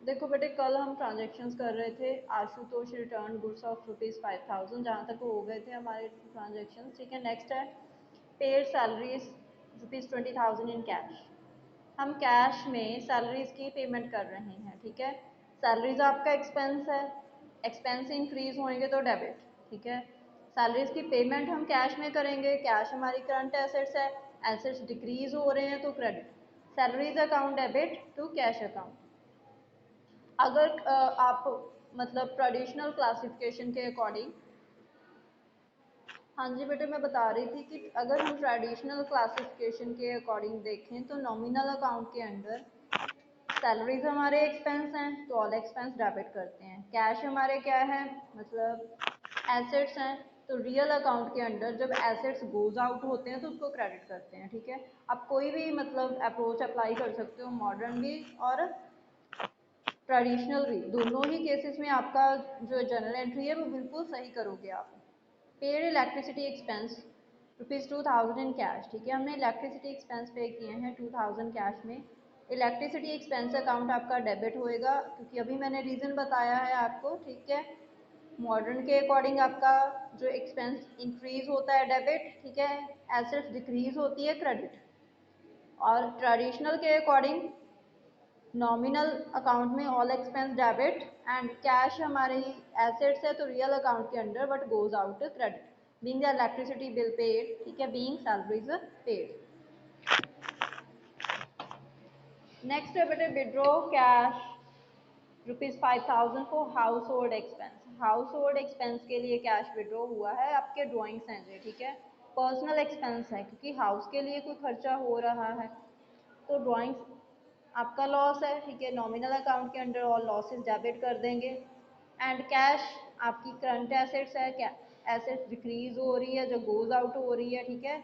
देखो बेटे, कल हम ट्रांजेक्शन्स कर रहे थे। आशुतोष रिटर्न गुड्स ऑफ ₹5,000, जहाँ तक वो हो गए थे हमारे ट्रांजेक्शन्स। ठीक है, नेक्स्ट है पेड सैलरीज ₹20,000 इन कैश। हम कैश में सैलरीज की पेमेंट कर रहे हैं। ठीक है, सैलरीज आपका एक्सपेंस है, एक्सपेंस इंक्रीज होंगे तो डेबिट। ठीक है, सैलरीज की पेमेंट हम कैश में करेंगे, कैश हमारी करंट एसेट्स है, एसेट्स डिक्रीज हो रहे हैं तो credit. Salaries account debit to cash account. अगर आप मतलब ट्रेडिशनल क्लासिफिकेशन के अकॉर्डिंग, हाँ जी बेटे, मैं बता रही थी कि अगर हम ट्रेडिशनल क्लासिफिकेशन के अकॉर्डिंग देखें तो नॉमिनल अकाउंट के अंडर सैलरीज हमारे एक्सपेंस हैं तो ऑल एक्सपेंस डेबिट करते हैं। कैश हमारे क्या है, मतलब एसेट्स हैं, तो रियल अकाउंट के अंडर जब एसेट्स गोज आउट होते हैं तो उसको क्रेडिट करते हैं। ठीक है, आप कोई भी मतलब अप्रोच अप्लाई कर सकते हो, मॉडर्न भी और ट्रेडिशनल भी, दोनों ही केसेस में आपका जो जनरल एंट्री है वो बिल्कुल सही करोगे आप। Paid electricity expense ₹2,000 in cash. ठीक है, हमने इलेक्ट्रिसिटी एक्सपेंस पे किए हैं 2,000 कैश में। इलेक्ट्रिसिटी एक्सपेंस अकाउंट आपका डेबिट होएगा, क्योंकि अभी मैंने रीज़न बताया है आपको। ठीक है, मॉडर्न के अकॉर्डिंग आपका जो एक्सपेंस इंक्रीज होता है डेबिट। ठीक है, एसेट्स डिक्रीज होती है क्रेडिट। और ट्रेडिशनल के अकॉर्डिंग नॉमिनल अकाउंट में all expense debit and cash हमारी एसेट्स है तो रियल अकाउंट के under but goes out credit. Being the electricity bill paid, ठीक है, बीइंग सैलरीज पेड। नेक्स्ट है बेटे withdraw cash ₹5,000 for house hold expense. House hold expense के लिए कैश विड्रॉ हुआ है, आपके ड्रॉइंग्स हैं ये। ठीक है, पर्सनल एक्सपेंस है क्योंकि हाउस के लिए कोई खर्चा हो रहा है तो ड्रॉइंग्स आपका लॉस है। ठीक है, नॉमिनल अकाउंट के अंडर ऑल लॉसेस डेबिट कर देंगे। एंड कैश आपकी करंट एसेट्स है, क्या एसेट्स डिक्रीज हो रही है जो गोज आउट हो रही है। ठीक है,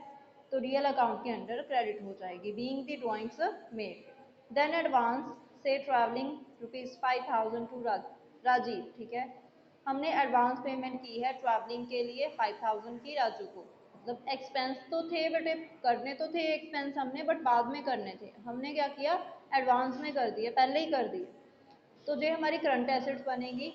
तो रियल अकाउंट के अंडर क्रेडिट हो जाएगी, being the drawings made. Then advance से ट्रैवलिंग ₹5,000 टू राजीव। ठीक है, हमने एडवांस पेमेंट की है ट्रैवलिंग के लिए 5,000 की राजू को। मतलब एक्सपेंस तो थे बेटे, करने तो थे एक्सपेंस हमने, बट बाद में करने थे। हमने क्या किया, एडवांस में कर दिए, पहले ही कर दिए। तो ये हमारी करंट एसेट्स बनेगी,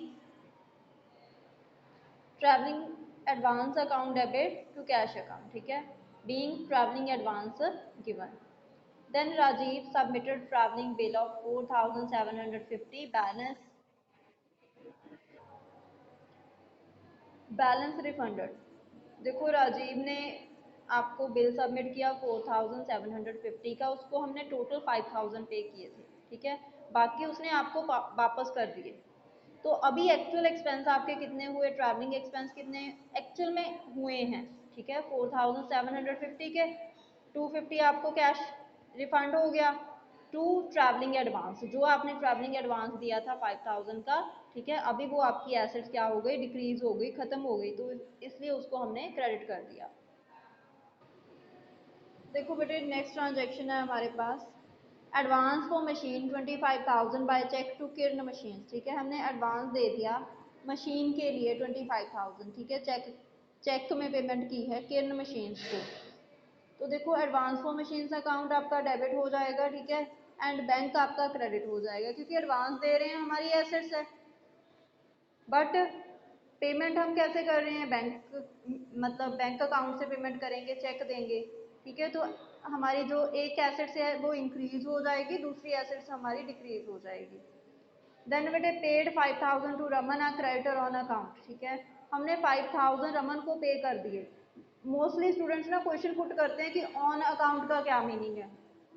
travelling advance account debit to cash account. ठीक है, being travelling advance given. Then Rajeev submitted travelling bill of 4,750 balance, balance refunded. देखो राजीव ने आपको बिल सबमिट किया 4,750 का, उसको हमने टोटल 5,000 पे किए थे। ठीक है, बाकी उसने आपको वापस कर दिए। तो अभी एक्चुअल एक्सपेंस आपके कितने हुए, ट्रैवलिंग एक्सपेंस कितने एक्चुअल में हुए हैं। ठीक है, 4,750 के 250 आपको कैश रिफंड हो गया टू ट्रैवलिंग एडवांस, जो आपने ट्रैवलिंग एडवांस दिया था 5,000 का। ठीक है, अभी वो आपकी एसेट्स क्या हो गई, डिक्रीज हो गई, खत्म हो गई, तो इसलिए उसको हमने क्रेडिट कर दिया। देखो बेटे, नेक्स्ट ट्रांजेक्शन है हमारे पास advance for machine 25,000 by cheque to Kiran machine. ठीक है, हमने एडवांस दे दिया मशीन के लिए 25,000। ठीक है, चेक चेक में पेमेंट की है किरण मशीन को। तो देखो एडवांस फॉर मशीन्स अकाउंट आपका डेबिट हो जाएगा। ठीक है, एंड बैंक आपका क्रेडिट हो जाएगा, क्योंकि एडवांस दे रहे हैं, हमारी एसेट्स है। बट पेमेंट हम कैसे कर रहे हैं, बैंक मतलब बैंक अकाउंट से पेमेंट करेंगे, चेक देंगे। ठीक है, तो हमारी जो एक एसेट्स है वो इंक्रीज हो जाएगी, दूसरी एसेट्स हमारी डिक्रीज हो जाएगी। देन बेटे paid 5,000 to Raman a creditor on account. ठीक है, हमने 5,000 रमन को पे कर दिए। मोस्टली स्टूडेंट्स ना क्वेश्चन पुट करते हैं कि ऑन अकाउंट का क्या मीनिंग है।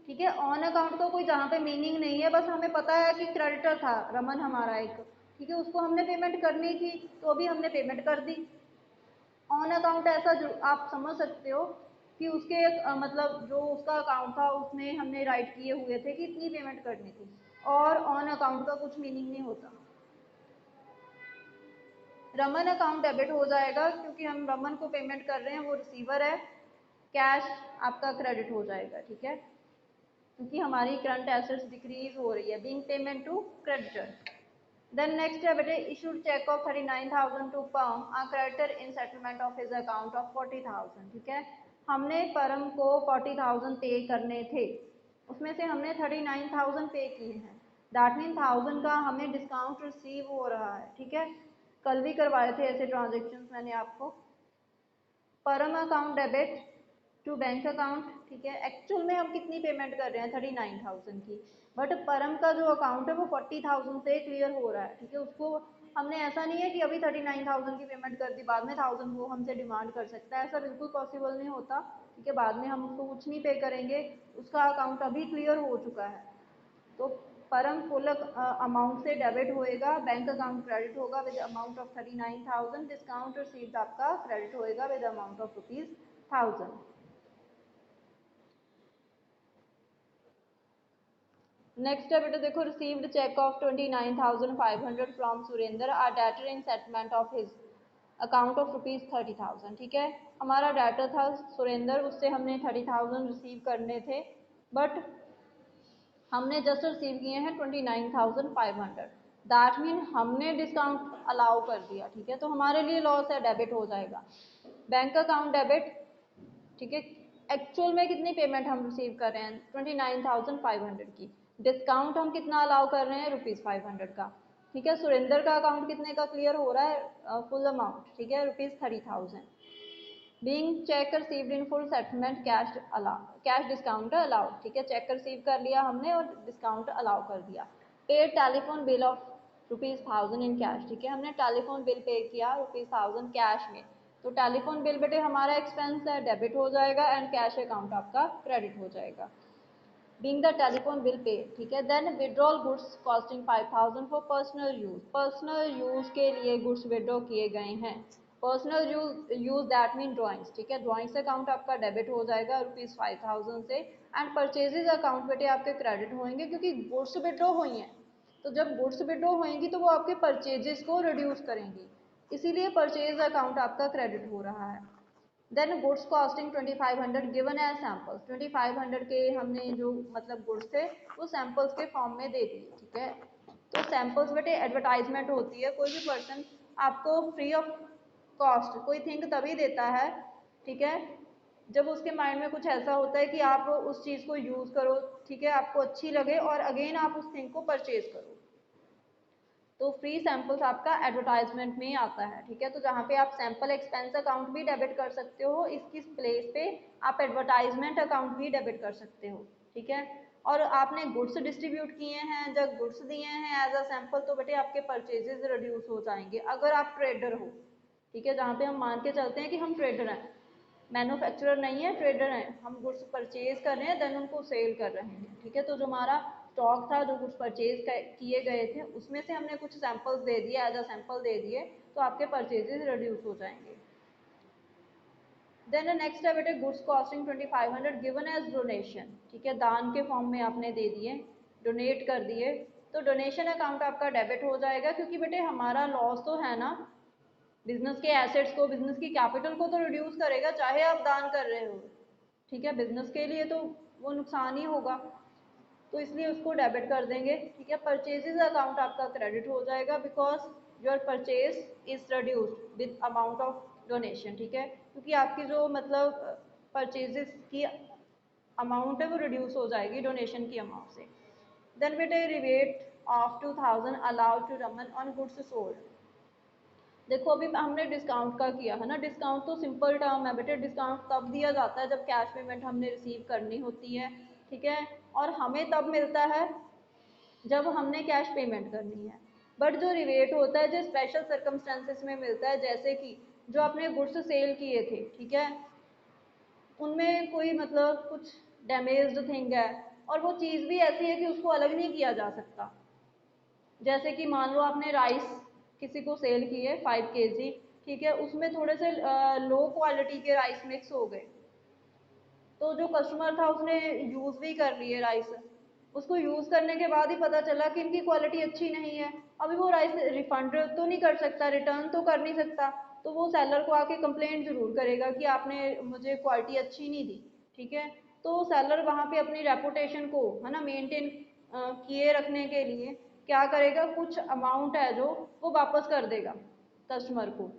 ठीक है, ऑन अकाउंट का कोई जहाँ पे मीनिंग नहीं है, बस हमें पता है कि क्रेडिटर था रमन हमारा एक। ठीक है, उसको हमने पेमेंट करनी थी तो अभी हमने पेमेंट कर दी। ऑन अकाउंट ऐसा जो आप समझ सकते हो कि उसके मतलब जो उसका अकाउंट था उसमें हमने राइट किए हुए थे कि इतनी पेमेंट करनी थी, और ऑन अकाउंट का कुछ मीनिंग नहीं होता। रमन अकाउंट डेबिट हो जाएगा क्योंकि हम रमन को पेमेंट कर रहे हैं, वो रिसीवर है। कैश आपका क्रेडिट हो जाएगा। ठीक है, क्योंकि हमारी करंट एसेट्स डिक्रीज हो रही है, being payment to creditor. Then next है बेटे issued cheque of 39,000 to Param आ creditor in settlement of his account of 40,000। ठीक है, हमने परम को 40,000 पे करने थे, उसमें से हमने 39,000 पे किए हैं। दैट मीन 1000 का हमें डिस्काउंट रिसीव हो रहा है, ठीक है। कल भी करवाए थे ऐसे ट्रांजेक्शन मैंने आपको। परम account debit to bank account, ठीक है। एक्चुअल में हम कितनी पेमेंट कर रहे हैं 39,000 की, बट परम का जो अकाउंट है वो 40,000 से क्लियर हो रहा है, ठीक है। उसको हमने ऐसा नहीं है कि अभी 39,000 की पेमेंट कर दी, बाद में 1000 वो हमसे डिमांड कर सकता है, ऐसा बिल्कुल पॉसिबल नहीं होता, ठीक है। बाद में हम उसको कुछ नहीं पे करेंगे, उसका अकाउंट अभी क्लियर हो चुका है। तो परम फुल अमाउंट से डेबिट होएगा, बैंक अकाउंट क्रेडिट होगा with amount of 39,000, discount received आपका क्रेडिट होएगा विद अमाउंट ऑफ ₹1000। नेक्स्ट है बेटा देखो, received cheque of 29,500 from Surendra R debtor in settlement of his account of ₹30,000, ठीक है। हमारा डेटर था सुरेंद्र, उससे हमने 30,000 रिसीव करने थे, बट हमने जस्ट रिसीव किए हैं 29,500। दैट मीन हमने डिस्काउंट अलाउ कर दिया, ठीक है। तो हमारे लिए लॉस है, डेबिट हो जाएगा। बैंक अकाउंट डेबिट, ठीक है। एक्चुअल में कितनी पेमेंट हम रिसीव कर रहे हैं 29,500 की, डिस्काउंट हम कितना अलाउ कर रहे हैं ₹500 का, ठीक है। सुरेंद्र का अकाउंट कितने का क्लियर हो रहा है फुल अमाउंट, ठीक है, ₹30,000। Being check received in full settlement cash allow, cash discount allowed, ठीक है। चेक रिसीव कर लिया हमने और डिस्काउंट अलाउ कर दिया। पे telephone bill of ₹1000 in cash, ठीक है। हमने टेलीफोन बिल पे किया ₹1000 कैश में, तो टेलीफोन बिल बेटे हमारा एक्सपेंस है, डेबिट हो जाएगा एंड कैश अकाउंट आपका क्रेडिट हो जाएगा। Being the telephone bill pay, ठीक है। Then withdrawal goods costing 5,000 for personal use, personal use के लिए गुड्स विड्रॉ किए गए हैं। Personal use that mean drawings, ठीक है। ड्राइंग्स अकाउंट आपका डेबिट हो जाएगा ₹5,000 से, एंड परचेजेज अकाउंट बेटे आपके क्रेडिट होंगे क्योंकि गुड्स विड्रॉ हुई हैं। तो जब गुड्स विड्रॉ होंगी तो वो आपके परचेजेस को रिड्यूस करेंगी, इसीलिए परचेज अकाउंट आपका क्रेडिट हो रहा है। Then goods costing 2500 given as samples, 2500 के हमने जो मतलब गुड्स थे वो सैम्पल्स के फॉर्म में दे दिए, ठीक है। तो सैम्पल्स बेटे एडवर्टाइजमेंट होती है, कोई भी पर्सन आपको फ्री ऑफ कॉस्ट कोई थिंग तभी देता है, ठीक है, जब उसके माइंड में कुछ ऐसा होता है कि आप उस चीज़ को यूज़ करो, ठीक है, आपको अच्छी लगे और अगेन आप उस थिंग को परचेज करो। तो फ्री सैंपल्स आपका एडवर्टाइजमेंट में आता है, ठीक है। तो जहाँ पे आप सैंपल एक्सपेंस अकाउंट भी डेबिट कर सकते हो, इसकी प्लेस पे आप एडवर्टाइजमेंट अकाउंट भी डेबिट कर सकते हो, ठीक है। और आपने गुड्स डिस्ट्रीब्यूट किए हैं, जब गुड्स दिए हैं एज अ सैंपल, तो बेटे आपके परचेजेस रिड्यूस हो जाएंगे अगर आप ट्रेडर हो, ठीक है। जहाँ पे हम मान के चलते हैं कि हम ट्रेडर हैं, मैन्युफैक्चरर नहीं है, ट्रेडर हैं, हम गुड्स परचेज कर रहे हैं देन उनको सेल कर रहे हैं, ठीक है। तो जो हमारा स्टॉक था, जो गुड्स परचेज किए गए थे, उसमें से हमने कुछ सैंपल्स दे दिए, एज अ सैंपल दे दिए, तो आपके परचेजेस रिड्यूस हो जाएंगे। देन नेक्स्ट है बेटे goods costing 2500 given as donation, ठीक है। दान के फॉर्म में आपने दे दिए, डोनेट कर दिए, तो डोनेशन अकाउंट आपका डेबिट हो जाएगा क्योंकि बेटे हमारा लॉस तो है ना, बिजनेस के एसेट्स को, बिजनेस की कैपिटल को तो रिड्यूस करेगा चाहे आप दान कर रहे हो, ठीक है। बिजनेस के लिए तो वो नुकसान ही होगा, तो इसलिए उसको डेबिट कर देंगे, ठीक है। परचेजेज अकाउंट आपका क्रेडिट हो जाएगा because your purchase is reduced with amount of donation, ठीक है, क्योंकि आपकी जो मतलब परचेजेस की अमाउंट है वो रिड्यूस हो जाएगी डोनेशन की अमाउंट से। देन बेटे rebate of 2000 allowed to Raman on goods sold, देखो अभी हमने डिस्काउंट का किया है ना, डिस्काउंट तो सिंपल टर्म है बेटे, डिस्काउंट तब दिया जाता है जब कैश पेमेंट हमने रिसीव करनी होती है, ठीक है, और हमें तब मिलता है जब हमने कैश पेमेंट करनी है। बट जो रिवेट होता है जो स्पेशल सर्कमस्टेंसेस में मिलता है, जैसे कि जो आपने गुड्स सेल किए थे, ठीक है, उनमें कोई मतलब कुछ डैमेज्ड थिंग है और वो चीज़ भी ऐसी है कि उसको अलग नहीं किया जा सकता, जैसे कि मान लो आपने राइस किसी को सेल किए 5 kg, ठीक है, उसमें थोड़े से लो क्वालिटी के राइस मिक्स हो गए, तो जो कस्टमर था उसने यूज़ भी कर लिए राइस, उसको यूज़ करने के बाद ही पता चला कि इनकी क्वालिटी अच्छी नहीं है, अभी वो राइस रिफंड तो नहीं कर सकता, रिटर्न तो कर नहीं सकता, तो वो सेलर को आके कंप्लेंट ज़रूर करेगा कि आपने मुझे क्वालिटी अच्छी नहीं दी, ठीक है। तो सेलर वहाँ पे अपनी रेपुटेशन को है ना मेंटेन किए रखने के लिए क्या करेगा, कुछ अमाउंट है जो वो वापस कर देगा कस्टमर को,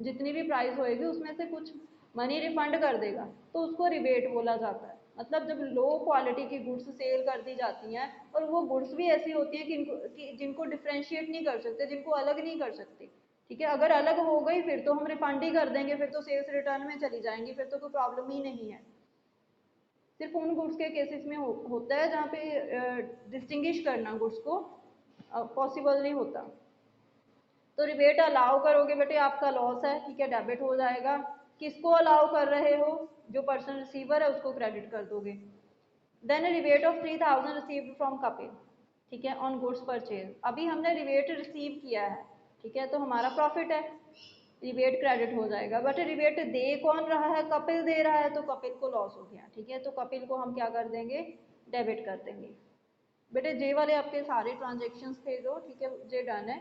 जितनी भी प्राइस होएगी उसमें से कुछ मनी रिफंड कर देगा, तो उसको रिबेट बोला जाता है, मतलब जब लो क्वालिटी की गुड्स सेल कर दी जाती हैं और वो गुड्स भी ऐसी होती हैं कि जिनको डिफ्रेंशिएट नहीं कर सकते, जिनको अलग नहीं कर सकते, ठीक है। अगर अलग हो गई फिर तो हम रिफंड ही कर देंगे, फिर तो सेल्स रिटर्न में चली जाएंगी, फिर तो कोई प्रॉब्लम ही नहीं है। सिर्फ उन गुड्स के केसेस में होता है जहाँ पे डिस्टिंग्विश करना गुड्स को पॉसिबल नहीं होता। तो रिबेट अलाउ करोगे बेटे आपका लॉस है, ठीक है, डेबिट हो जाएगा। किसको अलाउ कर रहे हो, जो पर्सन रिसीवर है उसको क्रेडिट कर दोगे। Then rebate of 3000 received from Kapil, ठीक है, ऑन गुड्स परचेज। अभी हमने रिबेट रिसीव किया है, ठीक है, तो हमारा प्रॉफिट है, रिबेट क्रेडिट हो जाएगा। बट रिबेट दे कौन रहा है, कपिल दे रहा है, तो कपिल को लॉस हो गया, ठीक है, तो कपिल को हम क्या कर देंगे, डेबिट कर देंगे। बेटे जे वाले आपके सारे ट्रांजेक्शन्स थे जो, ठीक है, जे डन है।